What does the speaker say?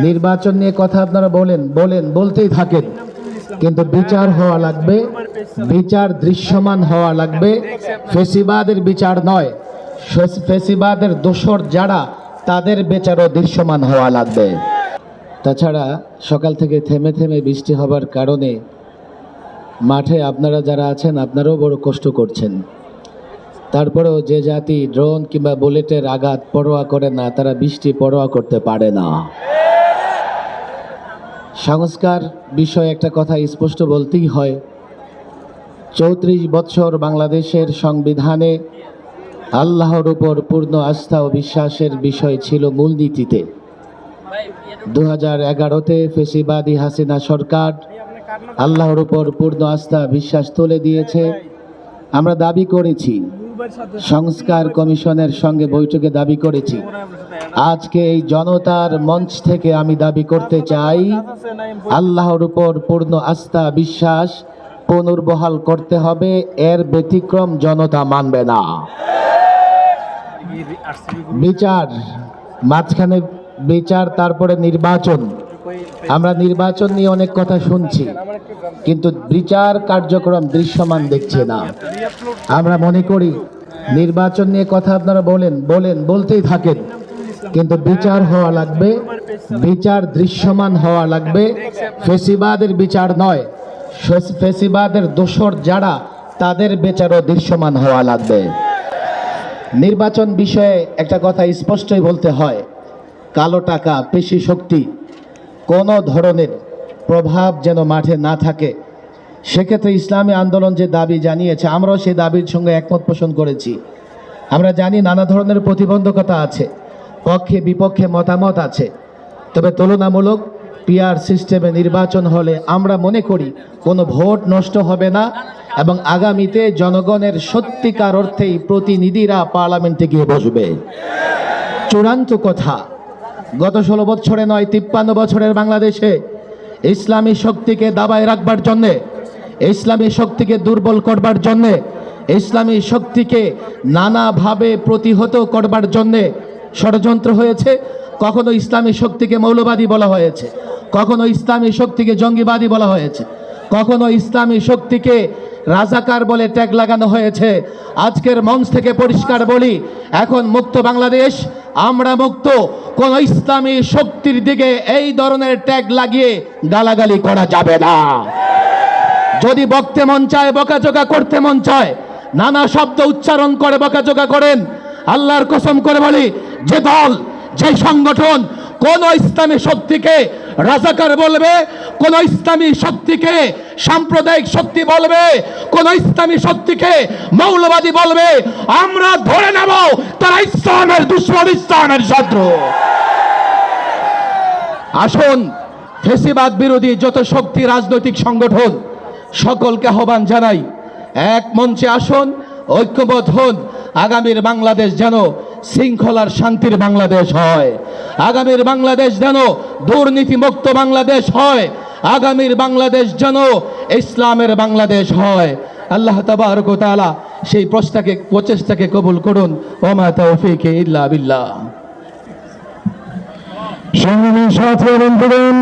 নির্বাচন নিয়ে কথা আপনারা বলতেই থাকেন, কিন্তু বিচার হওয়া লাগবে, বিচার দৃশ্যমান হওয়া লাগবে। ফেসিবাদের বিচার নয়, ফেসিবাদের দোসর যারা তাদের বিচারও দৃশ্যমান হওয়া লাগবে। তাছাড়া সকাল থেকে থেমে থেমে বৃষ্টি হবার কারণে মাঠে আপনারা যারা আছেন আপনারাও বড় কষ্ট করছেন। তারপরেও যে জাতি ড্রোন কিংবা বুলেটের আঘাত পরোয়া করে না, তারা বৃষ্টি পরোয়া করতে পারে না। সংস্কার বিষয়ে একটা কথা স্পষ্ট বলতেই হয়। 34 বছর বাংলাদেশের সংবিধানে আল্লাহর উপর পূর্ণ আস্থা ও বিশ্বাসের বিষয় ছিল মূলনীতিতে। 2011-তে ফেসিবাদী হাসিনা সরকার আল্লাহর উপর পূর্ণ আস্থা বিশ্বাস তুলে দিয়েছে। আমরা দাবি করেছি, সংস্কার কমিশনের সঙ্গে বৈঠকে দাবি করেছি। আজকে এই জনতার মঞ্চ থেকে আমি দাবি করতে চাই, আল্লাহর উপর পূর্ণ আস্থা বিশ্বাস পুনর্বহাল করতে হবে, এর ব্যতিক্রম জনতা মানবে না। বিচার, মাঝখানে বিচার, তারপরে নির্বাচন। আমরা নির্বাচন নিয়ে অনেক কথা শুনছি, কিন্তু বিচার কার্যক্রম দৃশ্যমান দেখছে না। আমরা মনে করি নির্বাচন নিয়ে কথা আপনারা বলতেই থাকেন, কিন্তু বিচার হওয়া লাগবে, বিচার দৃশ্যমান হওয়া লাগবে। ফেসিবাদের বিচার নয়, ফেসিবাদের দোসর যারা তাদের বিচারও দৃশ্যমান হওয়া লাগবে। নির্বাচন বিষয়ে একটা কথা স্পষ্টই বলতে হয়, কালো টাকা, পেশি শক্তি কোনো ধরনের প্রভাব যেন মাঠে না থাকে। সেক্ষেত্রে ইসলামী আন্দোলন যে দাবি জানিয়েছে, আমরাও সেই দাবির সঙ্গে একমত পোষণ করেছি। আমরা জানি নানা ধরনের প্রতিবন্ধকতা আছে, পক্ষে বিপক্ষে মতামত আছে, তবে তুলনামূলক পিআর সিস্টেমে নির্বাচন হলে আমরা মনে করি কোনো ভোট নষ্ট হবে না এবং আগামীতে জনগণের সত্যিকার অর্থেই প্রতিনিধিরা পার্লামেন্টে গিয়ে বসবে। চূড়ান্ত কথা, গত 16 বছরে নয়, 53 বছরের বাংলাদেশে ইসলামী শক্তিকে দাবায় রাখবার জন্যে, ইসলামী শক্তিকে দুর্বল করবার জন্যে, ইসলামী শক্তিকে নানাভাবে প্রতিহত করবার জন্যে ষড়যন্ত্র হয়েছে। কখনো ইসলামী শক্তিকে মৌলবাদী বলা হয়েছে, কখনো ইসলামী শক্তিকে জঙ্গিবাদী বলা হয়েছে, কখনো ইসলামী শক্তিকে রাজাকার বলে ট্যাগ লাগানো হয়েছে। আজকের মঞ্চ থেকে পরিষ্কার বলি, এখন মুক্ত বাংলাদেশ, আমরা মুক্ত। কোন ইসলামী শক্তির দিকে এই ধরনের ট্যাগ লাগিয়ে গালাগালি করা যাবে না। যদি বকতে মন চায়, বকাঝকা করতে মন চায়, নানা শব্দ উচ্চারণ করে বকাঝকা করেন। আল্লাহর কসম করে বলি, যে দল, যে সংগঠন কোন ইসলামী শক্তিকে রাজাকার বলবে, কোন ইসলামী শক্তিকে সাম্প্রদায়িক শক্তি বলবে, কোন ইসলামী শক্তিকে মৌলবাদী বলবে, আমরা ধরে নেব তারা ইসলামের দুশমন, ইসলামের শত্রু। আসুন, ফেসিবাদ বিরোধী যত শক্তি, রাজনৈতিক সংগঠন সকলকে আহ্বান জানাই, এক মঞ্চে আসুন, ঐক্যবদ্ধ হন। আগামীর বাংলাদেশ যেন শৃঙ্খলার শান্তির বাংলাদেশ হয়, আগামীর বাংলাদেশ যেন দুর্নীতিমুক্ত বাংলাদেশ হয়, আগামীর বাংলাদেশ যেন ইসলামের বাংলাদেশ হয়। আল্লাহ তাবারক ওয়া তাআলা সেই প্রচেষ্টাকে কবুল করুন। ওয়া মা তাওফীকি ইল্লা বিল্লাহ। সংগ্রামী সাথী বন্ধুগণ,